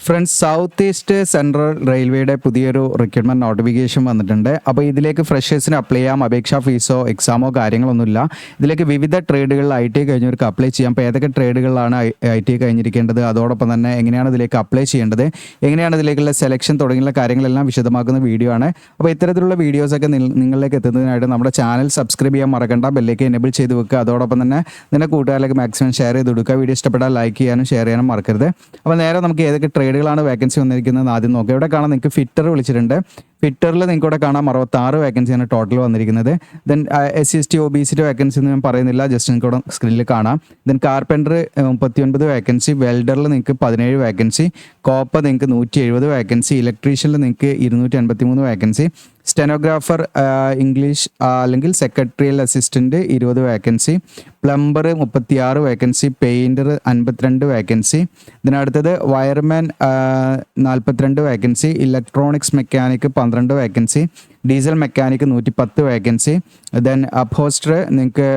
Friends, south east central റെയിൽവേയുടെ പുതിയൊരു recruitment notification വന്നിട്ടുണ്ട്. അപ്പോൾ ഇതിലേക്ക് ഫ്രഷേഴ്സിന് അപ്ലൈ ചെയ്യാം. അപേക്ഷാ ഫീസോ എക്സാമോ കാര്യങ്ങളൊന്നുമില്ല. ഇതിലേക്ക് വിവിധ ട്രേഡുകളിൽ IT കഴിഞ്ഞവർക്ക് അപ്ലൈ ചെയ്യാം. അപ്പോൾ ഏതൊക്കെ ട്രേഡുകളിലാണ് IT കഴിഞ്ഞിരിക്കേണ്ടത്, അതോടൊപ്പം തന്നെ എങ്ങനെയാണ് ഇതിലേക്ക് അപ്ലൈ ചെയ്യേണ്ടത്, എങ്ങനെയാണ് ഇതിലേക്കുള്ള സെലക്ഷൻ തുടങ്ങിയുള്ള കാര്യങ്ങളെല്ലാം വിശദമാക്കുന്ന വീഡിയോ ആണ്. അപ്പോൾ ഇത്തരത്തിലുള്ള വീഡിയോസൊക്കെ നിങ്ങളിലേക്ക് എത്തുന്നതിനായിട്ട് നമ്മുടെ ചാനൽ സബ്സ്ക്രൈബ് ചെയ്യാൻ മറക്കണ്ട, ബെല്ലേക്ക് എനേബിൾ ചെയ്ത് വെക്കുക. അതോടൊപ്പം തന്നെ നിങ്ങളുടെ കൂട്ടുകാരിലേക്ക് മാക്സിമം ഷെയർ ചെയ്ത് കൊടുക്കുക. വീഡിയോ ഇഷ്ടപ്പെട്ടാൽ ലൈക്ക് ചെയ്യാനും ഷെയർ ചെയ്യാനും മറക്കരുത്. അപ്പോൾ നേരെ നമുക്ക് ഏതൊക്കെ ട്രേഡുകളാണ് വേക്കൻസി വന്നിരിക്കുന്നത് ആദ്യം നോക്കുക. ഇവിടെ കാണാൻ നിങ്ങൾക്ക് ഫിറ്റർ വിളിച്ചിട്ടുണ്ട്. ഫിറ്ററിൽ നിങ്ങൾക്ക് ഇവിടെ കാണാം 66 വേക്കൻസിയാണ് ടോട്ടൽ വന്നിരിക്കുന്നത്. ദെൻ SC/ST OBC വേക്കൻസി ഒന്നും ഞാൻ പറയുന്നില്ല, ജസ്റ്റ് നിങ്ങൾക്ക് ഇവിടെ സ്ക്രീനിൽ കാണാം. ദെൻ കാർപ്പൻറ്റർ 39 വേക്കൻസി, വെൽഡറിൽ നിങ്ങൾക്ക് 17 വേക്കൻസി, കോപ്പ നിങ്ങൾക്ക് 170 വേക്കൻസി, ഇലക്ട്രീഷ്യനിൽ നിങ്ങൾക്ക് 283 വേക്കൻസി, സ്റ്റെനോഗ്രാഫർ ഇംഗ്ലീഷ് അല്ലെങ്കിൽ secretarial assistant 20 vacancy, plumber 36 vacancy, painter 52 vacancy, ഇതിനടുത്തത് wireman 42 vacancy, electronics mechanic 12 vacancy, diesel mechanic 110 vacancy, then upholster നിങ്ങൾക്ക്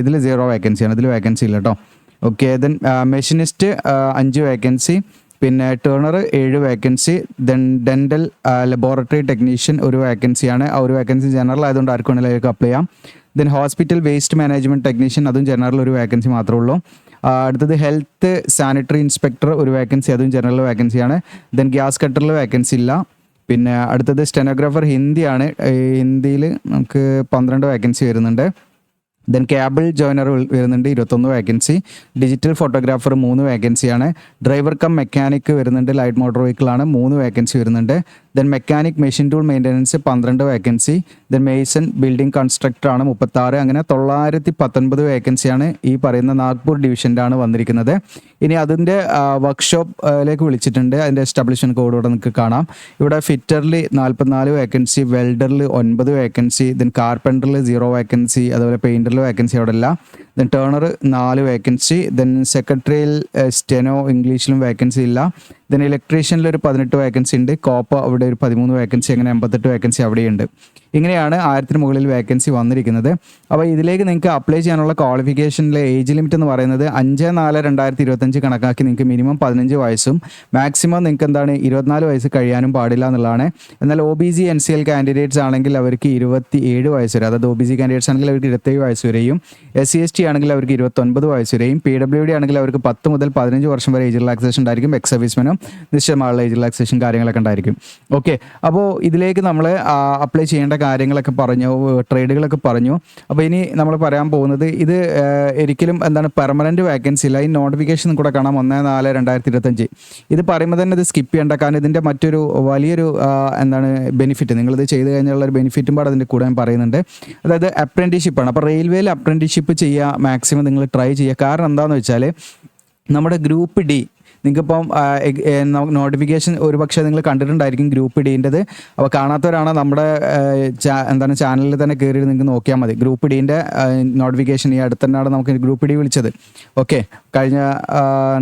ഇതിൽ 0 വേക്കൻസിയാണ്, ഇതിൽ വേക്കൻസി ഇല്ല കേട്ടോ. ഓക്കെ, ദെൻ മെഷീനിസ്റ്റ് 5 വേക്കൻസി, പിന്നെ turner 7 vacancy, then dental laboratory technician 1 വേക്കൻസിയാണ്. ആ 1 വേക്കൻസി ജനറൽ ആയതുകൊണ്ട് ആർക്കും വേണമെങ്കിലും അപ്ലൈ ചെയ്യാം. Then hospital waste management technician, അതും ജനറൽ 1 വേക്കൻസി മാത്രമേ ഉള്ളൂ. അടുത്തത് ഹെൽത്ത് സാനിറ്ററി ഇൻസ്പെക്ടർ 1 വേക്കൻസി, അതും ജനറൽ വേക്കൻസിയാണ്. ദെൻ ഗ്യാസ് കട്ടറിൽ വേക്കൻസി ഇല്ല. പിന്നെ അടുത്തത് സ്റ്റെനോഗ്രാഫർ ഹിന്ദിയാണ്. ഹിന്ദിയിൽ നമുക്ക് 12 വേക്കൻസി വരുന്നുണ്ട്. ദെൻ കേബിൾ ജോയിനർ വരുന്നുണ്ട് 21 വേക്കൻസി, ഡിജിറ്റൽ ഫോട്ടോഗ്രാഫർ 3 വേക്കൻസിയാണ്. ഡ്രൈവർ കം മെക്കാനിക് വരുന്നുണ്ട്, ലൈറ്റ് മോട്ടോർ വെഹിക്കിളാണ്, 3 വേക്കൻസി വരുന്നുണ്ട്. Then mechanic machine tool maintenance 12 vacancy. Then mason building കൺസ്ട്രക്ടറാണ് 36. അങ്ങനെ 919 വേക്കൻസിയാണ് ഈ പറയുന്ന നാഗ്പൂർ ഡിവിഷനിലാണ് വന്നിരിക്കുന്നത്. ഇനി അതിൻ്റെ വർക്ക്ഷോപ്പിലേക്ക് വിളിച്ചിട്ടുണ്ട്. അതിൻ്റെ എസ്റ്റാബ്ലിഷ്മെൻറ്റ് കോഡ് ഇവിടെ നിങ്ങൾക്ക് കാണാം. ഇവിടെ ഫിറ്ററിൽ 44 വേക്കൻസി, വെൽഡറിൽ 9 വേക്കൻസി, ദെൻ കാർപ്പൻറ്ററിൽ 0 വേക്കൻസി, അതുപോലെ പെയിൻറ്ററിൽ വേക്കൻസി അവിടെ ഇല്ല. Then turner 4 vacancy, then secretarial steno ഇംഗ്ലീഷിലും വേക്കൻസി ഇല്ല. ദെൻ ഇലക്ട്രീഷ്യനിൽ ഒരു 18 വേക്കൻസി ഉണ്ട്. കോപ്പ അവിടെ ഒരു 13 വേക്കൻസി, അങ്ങനെ 88 വേക്കൻസി അവിടെയുണ്ട്. ഇങ്ങനെയാണ് 1000 മുകളിൽ വേക്കൻസി വന്നിരിക്കുന്നത്. അപ്പോൾ ഇതിലേക്ക് നിങ്ങൾക്ക് അപ്ലൈ ചെയ്യാനുള്ള ക്വാളിഫിക്കേഷനിലെ ഏജ് ലിമിറ്റ് എന്ന് പറയുന്നത് 5/4/2025 കണക്കാക്കി നിങ്ങൾക്ക് മിനിമം 15 വയസ്സും മാക്സിമം നിങ്ങൾക്ക് എന്താണ് 24 വയസ്സ് കഴിയാനും പാടില്ല എന്നുള്ളതാണ്. എന്നാൽ OBC NCL കാൻഡിഡേറ്റ്സ് ആണെങ്കിൽ അവർക്ക് 27 വയസ്സ് വരെ, അതായത് OBC കാൻഡിഡേറ്റ്സ് ആണെങ്കിൽ അവർക്ക് 27 വയസ്സ് വരെയും, SC/ST ആണെങ്കിൽ അവർക്ക് 29 വയസ്സ് വരെയും, PWD ആണെങ്കിൽ അവർക്ക് 10 മുതൽ 15 വർഷം വരെ ഏജ് റിലാക്സേഷൻ ഉണ്ടായിരിക്കും. എക്സ് സർവീസ്മെനും നിശ്ചയമായുള്ള ഏജ് റിലാക്സേഷൻ കാര്യങ്ങളൊക്കെ ഉണ്ടായിരിക്കും. ഓക്കെ, അപ്പോൾ ഇതിലേക്ക് നമ്മൾ അപ്ലൈ ചെയ്യേണ്ട കാര്യങ്ങളൊക്കെ പറഞ്ഞു, ട്രേഡുകളൊക്കെ പറഞ്ഞു. അപ്പോൾ ഇനി നമ്മൾ പറയാൻ പോകുന്നത് ഇത് ഒരിക്കലും എന്താണ് പെർമനൻറ്റ് വേക്കൻസി ഇല്ല. ഈ നോട്ടിഫിക്കേഷൻ കൂടെ കാണാം 1/4/2025. ഇത് പറയുമ്പോൾ തന്നെ ഇത് സ്കിപ്പ് ചെയ്യേണ്ട, കാരണം ഇതിൻ്റെ മറ്റൊരു വലിയൊരു എന്താണ് ബെനിഫിറ്റ്, നിങ്ങളിത് ചെയ്ത് കഴിഞ്ഞുള്ള ഒരു ബെനിഫിറ്റും പാടെ അതിൻ്റെ കൂടെ ഞാൻ പറയുന്നുണ്ട്. അതായത് അപ്രൻറ്റീഷിപ്പാണ്. അപ്പോൾ റെയിൽവേയിൽ അപ്രൻറ്റീഷിപ്പ് ചെയ്യുക മാക്സിമം നിങ്ങൾ ട്രൈ ചെയ്യുക. കാരണം എന്താണെന്ന് വെച്ചാൽ നമ്മുടെ ഗ്രൂപ്പ് D നിങ്ങൾക്കിപ്പം നോട്ടിഫിക്കേഷൻ ഒരു പക്ഷേ നിങ്ങൾ കണ്ടിട്ടുണ്ടായിരിക്കും ഗ്രൂപ്പ് Dൻ്റെത്. അപ്പോൾ കാണാത്തവരാണ് നമ്മുടെ എന്താണ് ചാനലിൽ തന്നെ കയറി നിങ്ങൾക്ക് നോക്കിയാൽ മതി. ഗ്രൂപ്പ് Dൻ്റെ നോട്ടിഫിക്കേഷൻ ഈ അടുത്ത് തന്നെയാണ് നമുക്ക് ഗ്രൂപ്പ് D വിളിച്ചത്. ഓക്കെ, കഴിഞ്ഞ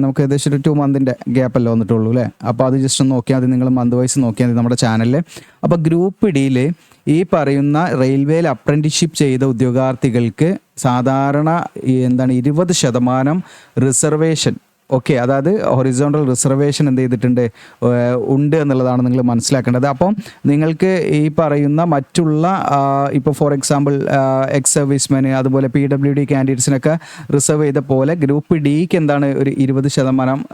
നമുക്ക് ഏകദേശം ഒരു 2 മന്തിൻ്റെ ഗ്യാപ്പല്ലേ വന്നിട്ടുള്ളൂ അല്ലേ. അപ്പോൾ അത് ജസ്റ്റ് ഒന്ന് നോക്കിയാൽ മതി, നിങ്ങൾ മന്ത് വൈസ് നോക്കിയാൽ മതി നമ്മുടെ ചാനലിൽ. അപ്പോൾ ഗ്രൂപ്പ് Dയിൽ ഈ പറയുന്ന റെയിൽവേയിൽ അപ്രൻറ്റിഷിപ്പ് ചെയ്ത ഉദ്യോഗാർത്ഥികൾക്ക് സാധാരണ എന്താണ് 20% റിസർവേഷൻ, ഓക്കെ, അതായത് ഹൊറിസോണ്ടൽ റിസർവേഷൻ എന്ത് ചെയ്തിട്ടുണ്ട് ഉണ്ട് എന്നുള്ളതാണ് നിങ്ങൾ മനസ്സിലാക്കേണ്ടത്. അപ്പം നിങ്ങൾക്ക് ഈ പറയുന്ന മറ്റുള്ള ഇപ്പോൾ ഫോർ എക്സാമ്പിൾ എക്സ് സർവീസ്മെന് അതുപോലെ PWD കാൻഡിഡേറ്റ്സിനൊക്കെ റിസർവ് ചെയ്ത പോലെ ഗ്രൂപ്പ് Dക്ക് എന്താണ് ഒരു 20%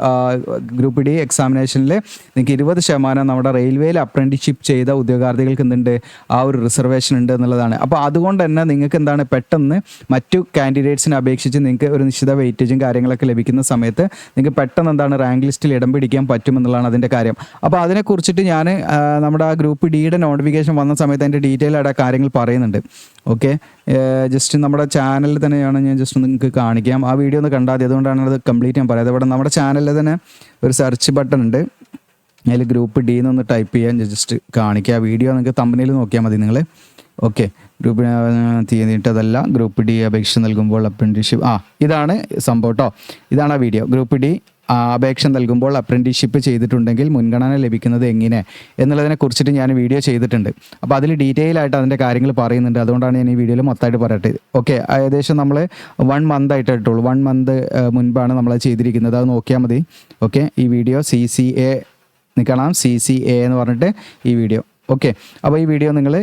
ഗ്രൂപ്പ് D എക്സാമിനേഷനിൽ നിങ്ങൾക്ക് 20% നമ്മുടെ റെയിൽവേയിൽ അപ്രൻറ്റിഷിപ്പ് ചെയ്ത ഉദ്യോഗാർത്ഥികൾക്ക് എന്തുണ്ട് ആ ഒരു റിസർവേഷൻ ഉണ്ട് എന്നുള്ളതാണ്. അപ്പോൾ അതുകൊണ്ട് തന്നെ നിങ്ങൾക്ക് എന്താണ് പെട്ടെന്ന് മറ്റു കാൻഡിഡേറ്റ്സിനെ അപേക്ഷിച്ച് നിങ്ങൾക്ക് ഒരു നിശ്ചിത വെയിറ്റേജും കാര്യങ്ങളൊക്കെ ലഭിക്കുന്ന സമയത്ത് നിങ്ങൾക്ക് പെട്ടെന്ന് എന്താണ് റാങ്ക് ലിസ്റ്റിൽ ഇടം പിടിക്കാൻ പറ്റുമെന്നുള്ളതാണ് അതിൻ്റെ കാര്യം. അപ്പോൾ അതിനെക്കുറിച്ചിട്ട് ഞാൻ നമ്മുടെ ആ ഗ്രൂപ്പ് Dയുടെ നോട്ടിഫിക്കേഷൻ വന്ന സമയത്ത് അതിൻ്റെ ഡീറ്റെയിൽ ആയിട്ട് കാര്യങ്ങൾ പറയുന്നുണ്ട്. ഓക്കെ, ജസ്റ്റ് നമ്മുടെ ചാനലിൽ തന്നെയാണ് ഞാൻ ജസ്റ്റ് നിങ്ങൾക്ക് കാണിക്കാം. ആ വീഡിയോ ഒന്ന് കണ്ടാൽ മതി, അതുകൊണ്ടാണ് അത് കംപ്ലീറ്റ് ഞാൻ പറയാം. ഇവിടെ നമ്മുടെ ചാനലിൽ തന്നെ ഒരു സെർച്ച് ബട്ടൺ ഉണ്ട്, അതിൽ ഗ്രൂപ്പ് D എന്നൊന്ന് ടൈപ്പ് ചെയ്യാൻ ജസ്റ്റ് കാണിക്കുക. ആ വീഡിയോ നിങ്ങൾക്ക് തമ്പനയിൽ നോക്കിയാൽ മതി നിങ്ങൾ. ഓക്കെ, ഗ്രൂപ്പ് തീയതിയിട്ടതല്ല, ഗ്രൂപ്പ് D അപേക്ഷ നൽകുമ്പോൾ അപ്രൻറ്റീഷിപ്പ് ഇതാണ് സംഭവം കേട്ടോ. ഇതാണ് ആ വീഡിയോ. ഗ്രൂപ്പ് D അപേക്ഷ നൽകുമ്പോൾ അപ്രൻറ്റീസ്ഷിപ്പ് ചെയ്തിട്ടുണ്ടെങ്കിൽ മുൻഗണന ലഭിക്കുന്നത് എങ്ങനെ എന്നുള്ളതിനെ കുറിച്ചിട്ട് ഞാൻ വീഡിയോ ചെയ്തിട്ടുണ്ട്. അപ്പോൾ അതിൽ ഡീറ്റെയിൽ ആയിട്ട് അതിൻ്റെ കാര്യങ്ങൾ പറയുന്നുണ്ട്. അതുകൊണ്ടാണ് ഞാൻ ഈ വീഡിയോയിൽ മൊത്തമായിട്ട് പറയട്ടെ. ഓക്കെ, ഏകദേശം നമ്മൾ 1 മന്ത് ആയിട്ടായിട്ടുള്ളൂ. 1 മന്ത് മുൻപാണ് നമ്മൾ ചെയ്തിരിക്കുന്നത്. അത് നോക്കിയാൽ മതി. ഓക്കെ, ഈ വീഡിയോ CCA കാണാം, CCA എന്ന് പറഞ്ഞിട്ട് ഈ വീഡിയോ. ഓക്കെ, അപ്പോൾ ഈ വീഡിയോ നിങ്ങൾ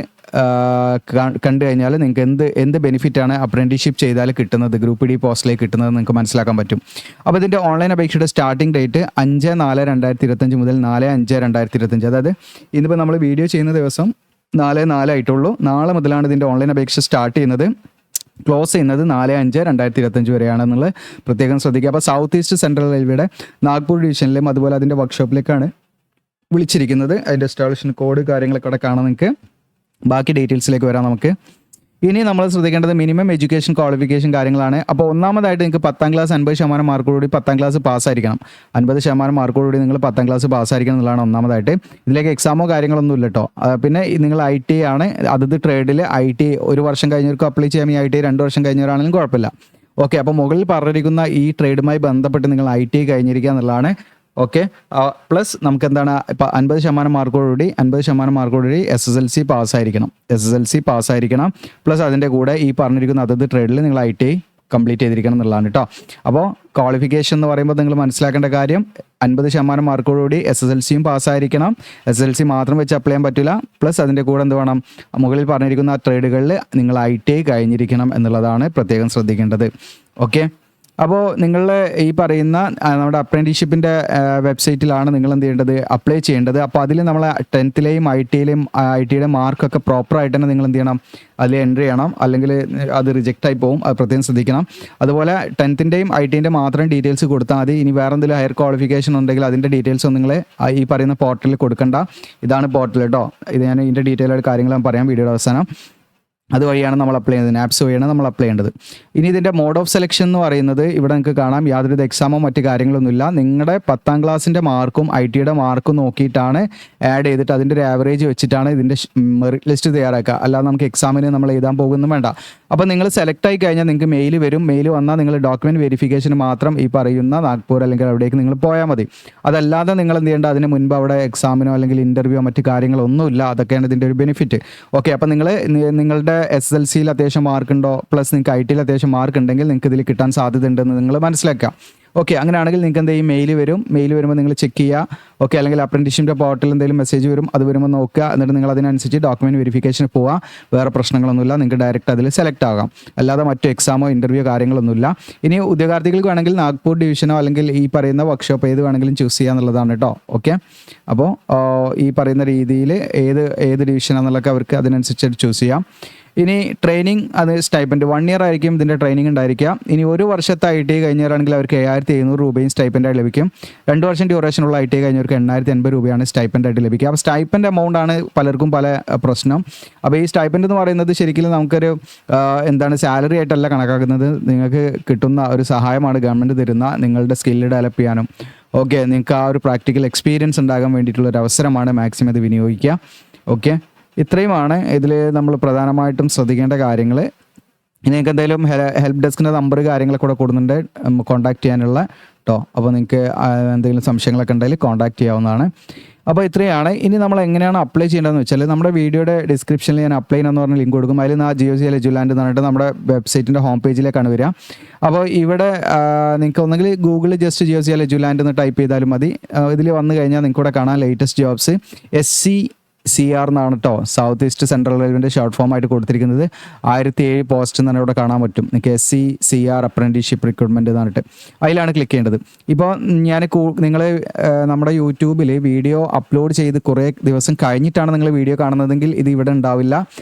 കണ്ടു കഴിഞ്ഞാൽ നിങ്ങൾക്ക് എന്ത് ബെനിഫിറ്റാണ് അപ്രൻറ്റീസ്ഷിപ്പ് ചെയ്താൽ കിട്ടുന്നത്, ഗ്രൂപ്പ് ഡി പോസ്റ്റിലേക്ക് കിട്ടുന്നത് നിങ്ങൾക്ക് മനസ്സിലാക്കാൻ പറ്റും. അപ്പോൾ ഇതിൻ്റെ ഓൺലൈൻ അപേക്ഷയുടെ സ്റ്റാർട്ടിംഗ് ഡേറ്റ് 5/4/2025 മുതൽ 4/5/2025. അതായത് ഇന്നിപ്പോൾ നമ്മൾ വീഡിയോ ചെയ്യുന്ന ദിവസം 4/4 ആയിട്ടുള്ളൂ. നാളെ മുതലാണ് ഇതിൻ്റെ ഓൺലൈൻ അപേക്ഷ സ്റ്റാർട്ട് ചെയ്യുന്നത്. ക്ലോസ് ചെയ്യുന്നത് 4/5/2025 വരെയാണെന്നുള്ളത് പ്രത്യേകം ശ്രദ്ധിക്കുക. അപ്പോൾ സൗത്ത് ഈസ്റ്റ് സെൻട്രൽ റെയിൽവേയുടെ നാഗ്പൂർ ഡിവിഷനിലും അതുപോലെ അതിൻ്റെ വർക്ക്ഷോപ്പിലേക്കാണ് വിളിച്ചിരിക്കുന്നത്. അതിൻ്റെ എസ്റ്റാബ്ലിഷ്മെൻറ്റ് കോഡ് കാര്യങ്ങളൊക്കെ അവിടെ കാണാം. നിങ്ങൾക്ക് ബാക്കി ഡീറ്റെയിൽസിലേക്ക് വരാം. നമുക്ക് ഇനി നമ്മൾ ശ്രദ്ധിക്കേണ്ടത് മിനിമം എഡ്യൂക്കേഷൻ ക്വാളിഫിക്കേഷൻ കാര്യങ്ങളാണ്. അപ്പോൾ ഒന്നാമതായിട്ട് നിങ്ങൾക്ക് 10ാം ക്ലാസ് 50% മാർക്കോടുകൂടി 10ാം ക്ലാസ് പാസ്സായിരിക്കണം. 50% മാർക്കോടുകൂടി നിങ്ങൾ 10ാം ക്ലാസ് പാസ്സായിരിക്കണം എന്നുള്ളതാണ് ഒന്നാമതായിട്ട്. ഇതിലേക്ക് എക്സാമോ കാര്യങ്ങളൊന്നും ഇല്ല കേട്ടോ. പിന്നെ നിങ്ങൾ ITI ആണ്, അതത് ട്രേഡിൽ ITI 1 വർഷം കഴിഞ്ഞവർക്ക് അപ്ലൈ ചെയ്യാം. ഈ ITI 2 വർഷം കഴിഞ്ഞവരാണെങ്കിലും കുഴപ്പമില്ല. ഓക്കെ, അപ്പോൾ മുകളിൽ പറഞ്ഞിരിക്കുന്ന ഈ ട്രേഡുമായി ബന്ധപ്പെട്ട് നിങ്ങൾ ITI കഴിഞ്ഞിരിക്കുക എന്നുള്ളതാണ്. ഓക്കെ, പ്ലസ് നമുക്ക് എന്താണ് ഇപ്പോൾ 50% മാർക്കോടുകൂടി SSLC പാസ്സായിരിക്കണം. പ്ലസ് അതിൻ്റെ കൂടെ ഈ പറഞ്ഞിരിക്കുന്ന അതത് ട്രേഡിൽ നിങ്ങൾ ITI കംപ്ലീറ്റ് ചെയ്തിരിക്കണം എന്നുള്ളതാണ് കേട്ടോ. അപ്പോൾ ക്വാളിഫിക്കേഷൻ എന്ന് പറയുമ്പോൾ നിങ്ങൾ മനസ്സിലാക്കേണ്ട കാര്യം 50% മാർക്കോടുകൂടി SSLCയും പാസ്സായിരിക്കണം. SSLC മാത്രം വെച്ച് അപ്ലൈ ചെയ്യാൻ പറ്റില്ല. പ്ലസ് അതിൻ്റെ കൂടെ എന്ത് വേണം, മുകളിൽ പറഞ്ഞിരിക്കുന്ന ട്രേഡുകളിൽ നിങ്ങൾ ITI കഴിഞ്ഞിരിക്കണം എന്നുള്ളതാണ് പ്രത്യേകം ശ്രദ്ധിക്കേണ്ടത്. ഓക്കെ, അപ്പോൾ നിങ്ങളുടെ ഈ പറയുന്ന നമ്മുടെ അപ്രൻറ്റീസ്ഷിപ്പിൻ്റെ വെബ്സൈറ്റിലാണ് നിങ്ങൾ എന്ത് ചെയ്യേണ്ടത്, അപ്ലൈ ചെയ്യേണ്ടത്. അപ്പോൾ അതിൽ നമ്മൾ 10th-ലെയും ITയുടെ മാർക്കൊക്കെ പ്രോപ്പറായിട്ട് തന്നെ നിങ്ങൾ എന്ത് ചെയ്യണം, അതിൽ എൻട്രി ചെയ്യണം. അല്ലെങ്കിൽ അത് റിജക്റ്റായി പോകും. അത് പ്രത്യേകം ശ്രദ്ധിക്കണം. അതുപോലെ 10th-ൻ്റെയും ITൻ്റെ മാത്രം ഡീറ്റെയിൽസ് കൊടുത്താൽ മതി. ഇനി വേറെ എന്തെങ്കിലും ഹയർ ക്വാളിഫിക്കേഷൻ ഉണ്ടെങ്കിൽ അതിൻ്റെ ഡീറ്റെയിൽസ് ഒന്നും നിങ്ങൾ ഈ പറയുന്ന പോർട്ടലിൽ കൊടുക്കണ്ട. ഇതാണ് പോർട്ടൽ കേട്ടോ. ഇത് ഞാൻ ഇതിൻ്റെ ഡീറ്റെയിൽ ആയിട്ട് കാര്യങ്ങൾ ഞാൻ പറയാം വീഡിയോയുടെ അവസാനം. അതുവഴിയാണ് നമ്മൾ അപ്ലൈ ചെയ്യുന്നത്, ആപ്സ് വഴിയാണ് നമ്മൾ അപ്ലൈ ചെയ്യേണ്ടത്. ഇനി ഇതിൻ്റെ മോഡ് ഓഫ് സെലക്ഷൻ എന്ന് പറയുന്നത് ഇവിടെ നിങ്ങൾക്ക് കാണാം. യാതൊരു എക്സാമോ മറ്റു കാര്യങ്ങളൊന്നുമില്ല. നിങ്ങളുടെ 10ാം ക്ലാസ്സിൻ്റെ മാർക്കും ITയുടെ മാർക്കും നോക്കിയിട്ടാണ് ആഡ് ചെയ്തിട്ട് അതിൻ്റെ ഒരു ആവറേജ് വെച്ചിട്ടാണ് ഇതിൻ്റെ മെറിറ്റ് ലിസ്റ്റ് തയ്യാറാക്കുക. അല്ലാതെ നമുക്ക് എക്സാമിന് നമ്മൾ എഴുതാൻ പോകുന്നു വേണ്ട. അപ്പോൾ നിങ്ങൾ സെലക്ട് ആയി കഴിഞ്ഞാൽ നിങ്ങൾക്ക് മെയിൽ വരും. മെയിൽ വന്നാൽ നിങ്ങൾ ഡോക്യുമെൻറ്റ് വെരിഫിക്കേഷന് മാത്രം ഈ പറയുന്ന നാഗ്പൂർ അല്ലെങ്കിൽ അവിടേക്ക് നിങ്ങൾ പോയാൽ മതി. അതല്ലാതെ നിങ്ങൾ എന്ത് ചെയ്യേണ്ട, അതിന് മുൻപ് അവിടെ എക്സാമിനോ അല്ലെങ്കിൽ ഇൻ്റർവ്യൂയോ മറ്റു കാര്യങ്ങളൊന്നുമില്ല. അതൊക്കെയാണ് ഇതിൻ്റെ ഒരു ബെനിഫിറ്റ്. ഓക്കെ, അപ്പോൾ നിങ്ങളുടെ SSLCയിൽ അത്യാവശ്യം മാർക്കുണ്ടോ, പ്ലസ് നിങ്ങൾക്ക് ITയിൽ അത്യാവശ്യം മാർക്ക് ഉണ്ടെങ്കിൽ നിങ്ങൾക്ക് ഇതിൽ കിട്ടാൻ സാധ്യത ഉണ്ടെന്ന് നിങ്ങൾ മനസ്സിലാക്കാം. ഓക്കെ, അങ്ങനെയാണെങ്കിൽ നിങ്ങൾക്ക് എന്തെങ്കിലും മെയിൽ വരുമ്പോൾ നിങ്ങൾ ചെക്ക് ചെയ്യുക. ഓക്കെ, അല്ലെങ്കിൽ അപ്രൻറ്റീസ്ഷിപ്പിൻ്റെ പോർട്ടലിൽ എന്തെങ്കിലും മെസ്സേജ് വരും, അത് വരുമ്പോൾ നോക്കുക. എന്നിട്ട് നിങ്ങൾ അതിനനുസരിച്ച് ഡോക്യുമെൻറ്റ് വെരിഫിക്കേഷന് പോവുക. വേറെ പ്രശ്നങ്ങളൊന്നുമില്ല. നിങ്ങൾക്ക് ഡയറക്റ്റ് അതിൽ സെലക്ട് ആകാം. അല്ലാതെ മറ്റു എക്സാമോ ഇൻ്റർവ്യൂ കാര്യങ്ങളൊന്നുമില്ല. ഇനി ഉദ്യോഗാർത്ഥികൾക്ക് വേണമെങ്കിൽ നാഗ്പൂർ ഡിവിഷനോ അല്ലെങ്കിൽ ഈ പറയുന്ന വർക്ക്ഷോപ്പ് ഏത് വേണമെങ്കിലും ചൂസ് ചെയ്യുക എന്നുള്ളതാണ് കേട്ടോ. ഓക്കെ, അപ്പോൾ ഈ പറയുന്ന രീതിയിൽ ഏത് ഡിവിഷനാണെന്നുള്ളതൊക്കെ അവർക്ക് അതിനനുസരിച്ച് ചൂസ് ചെയ്യാം. ഇനി ട്രെയിനിങ്, അത് സ്റ്റൈപ്പൻഡ് 1 ഇയർ ആയിരിക്കും ഇതിൻ്റെ ട്രെയിനിങ് ഉണ്ടായിരിക്കുക. ഇനി 1 വർഷത്തെ ITI കഴിഞ്ഞവരാണെങ്കിൽ അവർക്ക് 7,700 രൂപയും സ്റ്റൈപ്പൻഡായിട്ട് ലഭിക്കും. 2 വർഷം ഡ്യൂറേഷനുള്ള ITI കഴിഞ്ഞവർക്ക് 880 രൂപയാണ് സ്റ്റൈപ്പൻഡായിട്ട് ലഭിക്കുക. അപ്പോൾ സ്റ്റൈപ്പൻഡ് എമൗണ്ട് ആണ് പലർക്കും പല പ്രശ്നം. അപ്പോൾ ഈ സ്റ്റൈപ്പൻഡ് എന്ന് പറയുന്നത് ശരിക്കും നമുക്കൊരു സാലറി ആയിട്ടല്ല കണക്കാക്കുന്നത്. നിങ്ങൾക്ക് കിട്ടുന്ന ഒരു സഹായമാണ് ഗവൺമെൻറ് തരുന്ന, നിങ്ങളുടെ സ്കില്ല് ഡെവലപ്പ് ചെയ്യാനും ഓക്കെ നിങ്ങൾക്ക് ആ ഒരു പ്രാക്ടിക്കൽ എക്സ്പീരിയൻസ് ഉണ്ടാകാൻ വേണ്ടിയിട്ടുള്ളൊരു അവസരമാണ്. മാക്സിമം ഇത് വിനിയോഗിക്കുക. ഓക്കെ, ഇത്രയുമാണ് ഇതിൽ നമ്മൾ പ്രധാനമായിട്ടും ശ്രദ്ധിക്കേണ്ട കാര്യങ്ങൾ. ഇനി നിങ്ങൾക്ക് എന്തെങ്കിലും ഹെൽപ്പ് ഡെസ്കിൻ്റെ നമ്പർ കാര്യങ്ങളൊക്കെ കൂടെ കൊടുക്കുന്നുണ്ട് കോൺടാക്ട് ചെയ്യാനുള്ള കേട്ടോ. അപ്പോൾ നിങ്ങൾക്ക് എന്തെങ്കിലും സംശയങ്ങളൊക്കെ ഉണ്ടെങ്കിൽ കോൺടാക്ട് ചെയ്യാവുന്നതാണ്. അപ്പോൾ ഇത്രയാണ്. ഇനി നമ്മൾ എങ്ങനെയാണ് അപ്ലൈ ചെയ്യേണ്ടതെന്ന് വെച്ചാൽ നമ്മുടെ വീഡിയോയുടെ ഡിസ്ക്രിപ്ഷനിൽ ഞാൻ അപ്ലൈ എന്ന് പറഞ്ഞ ലിങ്ക് കൊടുക്കും. അതിൽ GOCL എജുലാൻഡ് എന്ന് പറഞ്ഞിട്ട് നമ്മുടെ വെബ്സൈറ്റിൻ്റെ ഹോം പേജിലേക്കാണ് വരിക. അപ്പോൾ ഇവിടെ നിങ്ങൾക്ക് ഒന്നെങ്കിൽ ഗൂഗിളിൽ ജസ്റ്റ് GOCL എജുലാൻഡ് എന്ന് ടൈപ്പ് ചെയ്താലും മതി. ഇതിൽ വന്നു കഴിഞ്ഞാൽ നിങ്ങൾക്ക് ഇവിടെ കാണാം ലേറ്റസ്റ്റ് ജോബ്സ് SCCR എന്നാണ് കേട്ടോ. സൗത്ത് ഈസ്റ്റ് സെൻട്രൽ റെയിൽവേൻ്റെ ഷോർട്ട് ഫോം ആയിട്ട് കൊടുത്തിരിക്കുന്നത്. 1007 പോസ്റ്റ് എന്ന് ഇവിടെ കാണാൻ പറ്റും. നിങ്ങൾക്ക് SCCR അപ്രൻറ്റീസ്ഷിപ്പ് റിക്രൂട്ട്മെൻറ്റ് എന്ന് പറഞ്ഞിട്ട് അതിലാണ് ക്ലിക്ക് ചെയ്യേണ്ടത്. ഇപ്പോൾ നിങ്ങൾ നമ്മുടെ യൂട്യൂബിൽ വീഡിയോ അപ്ലോഡ് ചെയ്ത് കുറേ ദിവസം കഴിഞ്ഞിട്ടാണ് നിങ്ങൾ വീഡിയോ കാണുന്നതെങ്കിൽ ഇത് ഇവിടെ ഉണ്ടാവില്ല.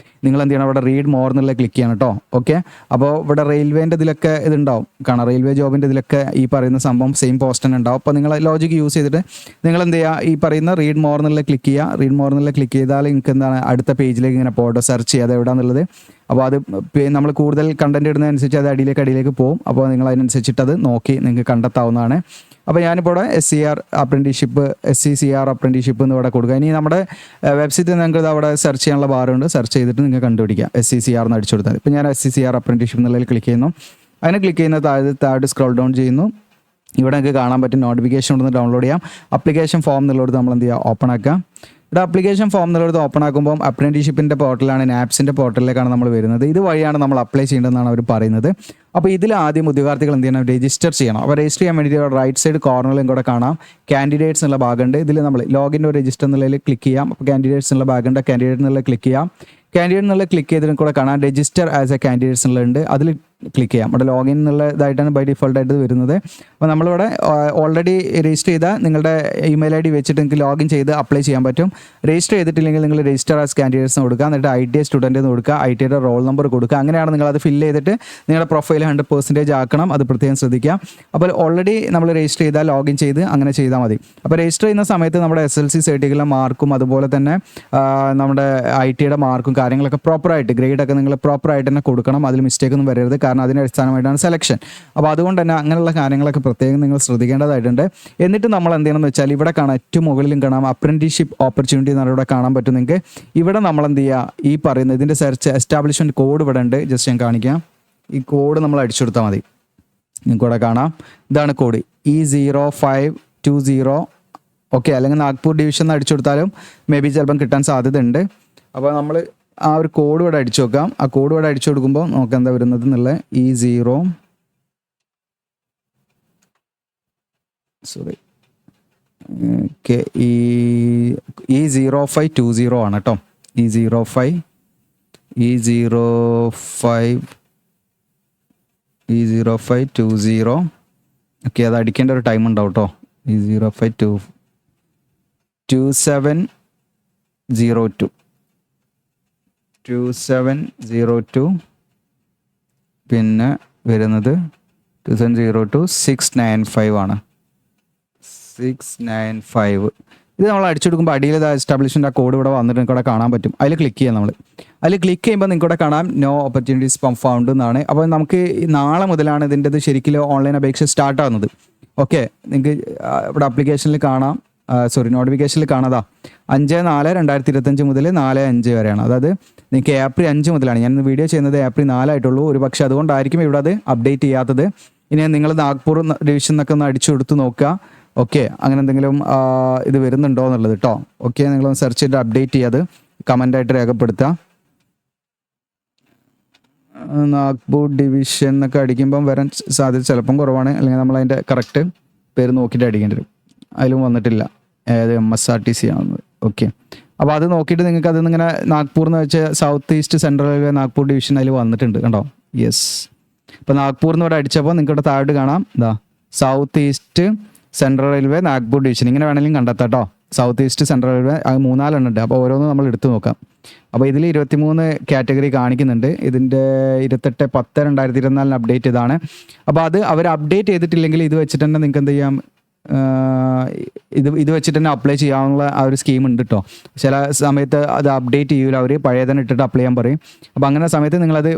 നിങ്ങൾ എന്ത് ചെയ്യണം, ഇവിടെ റീഡ് മോർ എന്നുള്ള ക്ലിക്ക് ചെയ്യണം കേട്ടോ. ഓക്കെ, അപ്പോൾ ഇവിടെ റെയിൽവേൻ്റെ ഇതിലൊക്കെ ഇതുണ്ടാവും കാണാം. റെയിൽവേ ജോബിൻ്റെ ഇതിലൊക്കെ ഈ പറയുന്ന സംഭവം സെയിം പോസ്റ്റ് തന്നെ ഉണ്ടാവും. അപ്പോൾ നിങ്ങൾ ലോജിക്ക് യൂസ് ചെയ്തിട്ട് നിങ്ങൾ എന്ത് ചെയ്യുക, ഈ പറയുന്ന റീഡ് മോർ എന്നുള്ള ക്ലിക്ക് ചെയ്യുക. റീഡ് മോർ എന്നുള്ള ക്ലിക്ക് ചെയ്താൽ നിങ്ങൾക്ക് എന്താണ് അടുത്ത പേജിലേക്ക് ഇങ്ങനെ പോട്ടോ സെർച്ച് ചെയ്യുക അത് എവിടെയാണെന്നുള്ളത്. അപ്പോൾ അത് നമ്മൾ കൂടുതൽ കണ്ടൻറ്റ് ഇടുന്നതനുസരിച്ച് അത് അടിയിലേക്ക് പോകും. അപ്പോൾ നിങ്ങൾ അതിനനുസരിച്ചിട്ട് അത് നോക്കി നിങ്ങൾക്ക് കണ്ടെത്താവുന്നതാണ്. അപ്പോൾ ഞാനിപ്പോൾ ഇവിടെ SCCR അപ്രൻറ്റീസ്ഷിപ്പ് എന്ന് ഇവിടെ കൊടുക്കുക. ഇനി നമ്മുടെ വെബ്സൈറ്റിൽ നിങ്ങൾക്ക് അവിടെ സെർച്ച് ചെയ്യാനുള്ള ബാറുണ്ട്. സെർച്ച് ചെയ്തിട്ട് നിങ്ങൾക്ക് കണ്ടുപിടിക്കാം. SCCR എന്ന് അടിച്ചു കൊടുത്താൽ. ഇപ്പോൾ ഞാൻ SCCR അപ്രൻറ്റീസ്ഷിപ്പ് എന്നുള്ളതിൽ ക്ലിക്ക് ചെയ്യുന്നു. അതിനെ ക്ലിക്ക് ചെയ്യുന്ന താഴെ സ്ക്രോൾ ഡൗൺ ചെയ്യുന്നു. ഇവിടെ നിങ്ങൾക്ക് കാണാൻ പറ്റും നോട്ടിഫിക്കേഷൻ ഒന്ന് ഡൗൺലോഡ് ചെയ്യാം. അപ്ലിക്കേഷൻ ഫോം എന്നുള്ളത് നമ്മൾ എന്ത് ചെയ്യുക, ഓപ്പൺ ആക്കാം. ഇവിടെ അപ്ലിക്കേഷൻ ഫോം എന്നുള്ളത് ഓപ്പൺ ആക്കുമ്പോൾ അപ്രന്റീഷിപ്പിൻ്റെ പോർട്ടലാണ്, നാപ്സിൻ്റെ പോർട്ടലിലേക്കാണ് നമ്മൾ വരുന്നത്. ഇത് വഴിയാണ് നമ്മൾ അപ്ലൈ ചെയ്യേണ്ടതെന്നാണ് അവർ പറയുന്നത്. അപ്പോൾ ഇതിൽ ആദ്യം ഉദ്യോഗാർത്ഥികൾ എന്ത് ചെയ്യണം, രജിസ്റ്റർ ചെയ്യണം. അപ്പോൾ രജിസ്റ്റർ ചെയ്യാൻ വേണ്ടിയിട്ട് റൈറ്റ് സൈഡ് കോർണറിലും കൂടെ കാണാം കാൻഡിഡേറ്റ്സ് എന്നുള്ള ഭാഗമുണ്ട്. ഇതിൽ നമ്മൾ ലോഗിൻ രജിസ്റ്റർ എന്നുള്ളതിൽ ക്ലിക്ക് ചെയ്യാം. അപ്പോൾ കാൻഡിഡേറ്റ്സ് എന്നുള്ള ഭാഗമുണ്ട്, കാൻഡിഡേറ്റ് എന്നുള്ള ക്ലിക്ക് ചെയ്യാം. കാൻഡിഡേറ്റ് എന്നുള്ള ക്ലിക്ക് ചെയ്തതിന് കൂടെ കാണാം രജിസ്റ്റർ ആസ് എ കാൻഡിഡേറ്റ്സ് എന്നുള്ളതുണ്ട്, അതിൽ ക്ലിക്ക് ചെയ്യാം. അവിടെ ലോഗിൻ എന്നുള്ള ഇതായിട്ടാണ് ബൈ ഡിഫോൾട്ടായിട്ട് വരുന്നത്. അപ്പോൾ നമ്മളിവിടെ ഓൾറെഡി രജിസ്റ്റർ ചെയ്താൽ നിങ്ങളുടെ ഇമെയിൽ ID വെച്ചിട്ട് നിങ്ങൾക്ക് ലോഗിൻ ചെയ്ത് അപ്ലൈ ചെയ്യാൻ പറ്റും. രജിസ്റ്റർ ചെയ്തിട്ടില്ലെങ്കിൽ നിങ്ങൾ രജിസ്റ്റർ ആസ് കാൻഡിഡേറ്റ്സ് കൊടുക്കുക, എന്നിട്ട് ITA സ്റ്റുഡൻറ്റ് എന്ന് കൊടുക്കുക, ITയുടെ റോൾ നമ്പർ കൊടുക്കുക. അങ്ങനെയാണ് നിങ്ങളത് ഫില്ല് ചെയ്തിട്ട് നിങ്ങളുടെ പ്രൊഫൈൽ 100% ആക്കണം. അത് പ്രത്യേകം ശ്രദ്ധിക്കുക. അപ്പോൾ ഓൾറെഡി നമ്മൾ രജിസ്റ്റർ ചെയ്താൽ ലോഗിൻ ചെയ്ത് അങ്ങനെ ചെയ്താൽ മതി. അപ്പോൾ രജിസ്റ്റർ ചെയ്യുന്ന സമയത്ത് നമ്മുടെ SLC സർട്ടിഫിക്കറ്റിലെ മാർക്കും അതുപോലെ തന്നെ നമ്മുടെ ITയുടെ മാർക്കും കാര്യങ്ങളൊക്കെ പ്രോപ്പറായിട്ട് ഗ്രേഡൊക്കെ നിങ്ങൾ പ്രോപ്പറായിട്ട് തന്നെ കൊടുക്കണം. അതിൽ മിസ്റ്റേക്ക് ഒന്നും വരരുത്, കാരണം അതിൻ്റെ അടിസ്ഥാനമായിട്ടാണ് സെലക്ഷൻ. അപ്പോൾ അതുകൊണ്ട് തന്നെ അങ്ങനെയുള്ള കാര്യങ്ങളൊക്കെ പ്രത്യേകം നിങ്ങൾ ശ്രദ്ധിക്കേണ്ടതായിട്ടുണ്ട്. എന്നിട്ട് നമ്മൾ എന്ത് ചെയ്യണമെന്ന് വെച്ചാൽ ഇവിടെ കാണാം, ഏറ്റവും മുകളിലും കാണാം അപ്രന്റീഷിപ്പ് ഓപ്പർച്യൂണിറ്റി എന്ന് ഇവിടെ കാണാൻ പറ്റും നിങ്ങൾക്ക്. ഇവിടെ നമ്മൾ എന്ത് ചെയ്യുക, ഈ പറയുന്ന ഇതിൻ്റെ സെർച്ച് എസ്റ്റാബ്ലിഷ്മെൻറ്റ് കോഡ് ഇവിടെ ഉണ്ട്, ജസ്റ്റ് ഞാൻ കാണിക്കാം. ഈ കോഡ് നമ്മൾ അടിച്ചു കൊടുത്താൽ മതി. നിങ്ങൾക്ക് ഇവിടെ കാണാം, ഇതാണ് കോഡ് E0520. ഓക്കെ, അല്ലെങ്കിൽ നാഗ്പൂർ ഡിവിഷൻ എന്ന് അടിച്ചു കൊടുത്താലും മേ ബി ചിലപ്പം കിട്ടാൻ സാധ്യതയുണ്ട്. അപ്പോൾ നമ്മൾ ആ ഒരു കോഡ് ഇവിടെ അടിച്ചു നോക്കാം. ആ കോഡ് ഇവിടെ അടിച്ചു കൊടുക്കുമ്പോൾ നമുക്ക് എന്താ വരുന്നത് എന്നുള്ള E0 E0520 ആണ് കേട്ടോ. E0520. ഓക്കെ, അത് അടിക്കേണ്ട ഒരു ടൈം ഉണ്ടാവും കേട്ടോ. E052702 പിന്നെ വരുന്നത് 2002-695 ആണ്. 695 ഇത് നമ്മൾ അടിച്ചെടുക്കുമ്പോൾ അടിയിൽ എസ്റ്റാബ്ലിഷ്മെൻ്റ് ആ കോഡ് ഇവിടെ വന്നിട്ട് നിങ്ങൾക്ക് ഇവിടെ കാണാൻ പറ്റും. അതിൽ ക്ലിക്ക് ചെയ്യാം. നമ്മൾ അതിൽ ക്ലിക്ക് ചെയ്യുമ്പോൾ നിങ്ങൾക്ക് ഇവിടെ കാണാം നോ ഓപ്പർച്യൂണിറ്റീസ് ഫൗണ്ട് എന്നാണ്. അപ്പോൾ നമുക്ക് നാളെ മുതലാണ് ഇതിൻ്റെത് ശരിക്കും ഓൺലൈൻ അപേക്ഷ സ്റ്റാർട്ട് ആവുന്നത്. ഓക്കെ, നിങ്ങൾക്ക് ഇവിടെ ആപ്ലിക്കേഷനിൽ കാണാം, നോട്ടിഫിക്കേഷനിൽ കാണാതാ 5/4/2025 മുതൽ 4/5 വരെയാണ്. അതായത് നിങ്ങൾക്ക് April 5 മുതലാണ്. ഞാൻ വീഡിയോ ചെയ്യുന്നത് April 4 ആയിട്ടുള്ളൂ. ഒരു പക്ഷേ അതുകൊണ്ടായിരിക്കും ഇവിടെ അത് അപ്ഡേറ്റ് ചെയ്യാത്തത്. ഇനി നിങ്ങൾ നാഗ്പൂർ ഡിവിഷൻ എന്നൊക്കെ ഒന്ന് അടിച്ചു കൊടുത്ത് നോക്കുക. ഓക്കെ, അങ്ങനെ എന്തെങ്കിലും ഇത് വരുന്നുണ്ടോ എന്നുള്ളത് കേട്ടോ. ഓക്കെ, നിങ്ങളൊന്ന് സെർച്ച് ചെയ്തിട്ട് അപ്ഡേറ്റ് ചെയ്യാത് കമൻ്റായിട്ട് രേഖപ്പെടുത്തുക. നാഗ്പൂർ ഡിവിഷൻ എന്നൊക്കെ അടിക്കുമ്പം വരാൻ സാധ്യത ചിലപ്പം കുറവാണ്, അല്ലെങ്കിൽ നമ്മൾ അതിൻ്റെ കറക്റ്റ് പേര് നോക്കിയിട്ട് അടിക്കേണ്ടി വരും. അതിലും വന്നിട്ടില്ല, ഏത് MSRTC ആണെന്നത്. ഓക്കെ, അപ്പോൾ അത് നോക്കിയിട്ട് നിങ്ങൾക്ക് അതിൽ നിന്ന് ഇങ്ങനെ നാഗ്പൂർ എന്ന് വെച്ചാൽ south east central railway Nagpur division അതിൽ വന്നിട്ടുണ്ട് കണ്ടോ. യെസ്, ഇപ്പോൾ നാഗ്പൂർ എന്ന് ഇവിടെ അടിച്ചപ്പോൾ നിങ്ങൾക്ക് ഇവിടെ താഴോട്ട് കാണാം ഇതാ south east central railway Nagpur division. ഇങ്ങനെ വേണമെങ്കിലും കണ്ടെത്താം കേട്ടോ. സൗത്ത് ഈസ്റ്റ് സെൻട്രൽ റെയിൽവേ അത് 3-4 ഉണ്ട്. അപ്പോൾ ഓരോന്നും നമ്മൾ എടുത്തു നോക്കാം. അപ്പോൾ ഇതിൽ 23 കാറ്റഗറി കാണിക്കുന്നുണ്ട്. ഇതിൻ്റെ 28/10/2024 അപ്ഡേറ്റ് ചെയ്താണ്. അപ്പോൾ അത് അവർ അപ്ഡേറ്റ് ചെയ്തിട്ടില്ലെങ്കിൽ ഇത് വെച്ചിട്ട് തന്നെ നിങ്ങൾക്ക് എന്ത് ചെയ്യാം, ഇത് വെച്ചിട്ട് തന്നെ അപ്ലൈ ചെയ്യാനുള്ള ആ ഒരു സ്കീം ഉണ്ട് കേട്ടോ. ചില സമയത്ത് അത് അപ്ഡേറ്റ് ചെയ്യൂല, അവർ പഴയ തന്നെ ഇട്ടിട്ട് അപ്ലൈ ചെയ്യാൻ പറയും. അപ്പോൾ അങ്ങനെ സമയത്ത് നിങ്ങളത്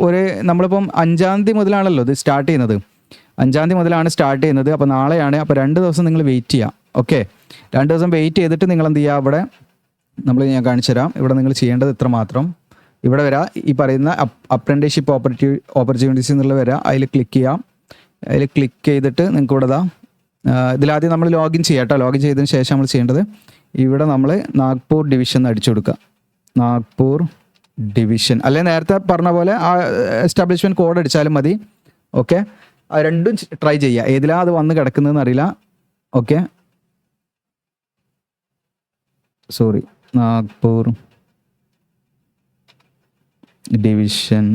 ഒരു നമ്മളിപ്പം 5-ാം തീയതി മുതലാണല്ലോ ഇത് സ്റ്റാർട്ട് ചെയ്യുന്നത്. 5-ാം തീയതി മുതലാണ് സ്റ്റാർട്ട് ചെയ്യുന്നത്. അപ്പോൾ നാളെയാണ്. അപ്പോൾ 2 ദിവസം നിങ്ങൾ വെയിറ്റ് ചെയ്യാം. ഓക്കെ, 2 ദിവസം വെയിറ്റ് ചെയ്തിട്ട് നിങ്ങൾ എന്ത് ചെയ്യുക, ഇവിടെ ഞാൻ കാണിച്ചു തരാം. ഇവിടെ നിങ്ങൾ ചെയ്യേണ്ടത് ഇത്ര മാത്രം. ഇവിടെ വരാം, ഈ പറയുന്ന അപ്രന്റീഷിപ്പ് ഓപ്പർച്യൂണിറ്റീസ് എന്നുള്ള വരാം. അതിൽ ക്ലിക്ക് ചെയ്യാം. അതിൽ ക്ലിക്ക് ചെയ്തിട്ട് നിങ്ങൾക്ക് ഇവിടെ ഇതിലാദ്യം നമ്മൾ ലോഗിൻ ചെയ്യാം കേട്ടോ. ലോഗിൻ ചെയ്തതിന് ശേഷം നമ്മൾ ചെയ്യേണ്ടത് ഇവിടെ നമ്മൾ നാഗ്പൂർ ഡിവിഷൻ എന്ന് അടിച്ചു കൊടുക്കുക. നാഗ്പൂർ ഡിവിഷൻ, അല്ലെങ്കിൽ നേരത്തെ പറഞ്ഞ പോലെ ആ എസ്റ്റാബ്ലിഷ്മെൻറ്റ് കോഡ് അടിച്ചാലും മതി. ഓക്കെ, അത് രണ്ടും ട്രൈ ചെയ്യുക. ഏതിലാണ് അത് വന്ന് കിടക്കുന്നതെന്ന് അറിയില്ല. Okay, sorry, Nagpur division.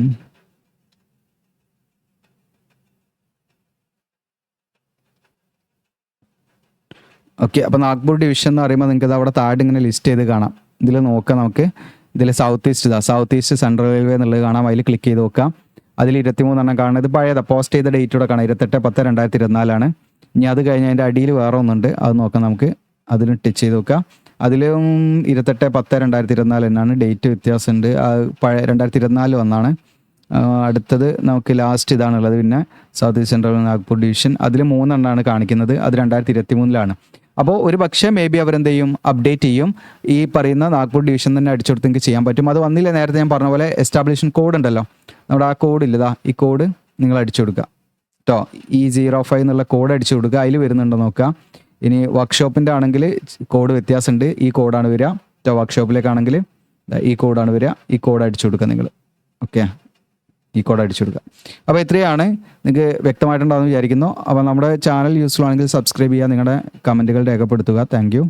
Okay, അപ്പോൾ നാഗ്പൂർ ഡിവിഷൻ എന്ന് പറയുമ്പോൾ നിങ്ങൾക്ക് ഇത് അവിടെ താഴെ ഇങ്ങനെ ലിസ്റ്റ് ചെയ്ത് കാണാം. ഇതിൽ നോക്കാം നമുക്ക്. ഇതിൽ സൗത്ത് ഈസ്റ്റ് സെൻട്രൽ റെയിൽവേ എന്നുള്ളത് കാണാം. അതിൽ ക്ലിക്ക് ചെയ്ത് നോക്കാം. അതിൽ 23 കാണുന്നത് പഴയതാണ്. പോസ്റ്റ് ചെയ്ത ഡേറ്റ് കൂടെ കാണാം, 28/10/2024. ഇനി അത് കഴിഞ്ഞ് അതിൻ്റെ അടിയിൽ വേറെ ഒന്നുണ്ട്, അത് നോക്കാം നമുക്ക്. അതിലും ടച്ച് ചെയ്ത് നോക്കാം. അതിലും 28/10/2024 എന്നാണ് ഡേറ്റ് വ്യത്യാസമുണ്ട്. പഴയ 2024 വന്നാണ്. അടുത്തത് നമുക്ക് ലാസ്റ്റ് ഇതാണുള്ളത്. പിന്നെ south east central Nagpur division, അതിൽ 3 എണ്ണമാണ് കാണിക്കുന്നത്. അത് 2023 അപ്പോൾ ഒരു പക്ഷേ മേ ബി അവരെന്ത് ചെയ്യും, അപ്ഡേറ്റ് ചെയ്യും. ഈ പറയുന്ന നാഗ്പൂർ ഡിവിഷൻ തന്നെ അടിച്ചു കൊടുത്ത് നിങ്ങൾക്ക് ചെയ്യാൻ പറ്റും. അത് വന്നില്ല, നേരത്തെ ഞാൻ പറഞ്ഞ പോലെ എസ്റ്റാബ്ലിഷ്മെൻറ്റ് കോഡ് ഉണ്ടല്ലോ, നമ്മുടെ ആ കോഡ് ഇല്ലതാ, ഈ കോഡ് നിങ്ങൾ അടിച്ചു കൊടുക്കുക. കേട്ടോ. E05 എന്നുള്ള കോഡ് അടിച്ചു കൊടുക്കുക, അതിൽ വരുന്നുണ്ടോ നോക്കുക. ഇനി വർക്ക്ഷോപ്പിൻ്റെ ആണെങ്കിൽ കോഡ് വ്യത്യാസമുണ്ട്, ഈ കോഡാണ് വരിക കേട്ടോ. വർക്ക്ഷോപ്പിലേക്കാണെങ്കിൽ ഈ കോഡാണ് വരിക, ഈ കോഡ് അടിച്ചു കൊടുക്കുക നിങ്ങൾ. ഓക്കെ, ഈ കോഡ് അടിച്ചു കൊടുക്കുക. അപ്പോൾ ഇത്രയാണ്, നിങ്ങൾക്ക് വ്യക്തമായിട്ടുണ്ടാകുമെന്ന് വിചാരിക്കുന്നു. അപ്പോൾ നമ്മുടെ ചാനൽ യൂസ്ഫുൾ ആണെങ്കിൽ സബ്സ്ക്രൈബ് ചെയ്യുക, നിങ്ങളുടെ കമൻറ്റുകൾ രേഖപ്പെടുത്തുക. Thank you.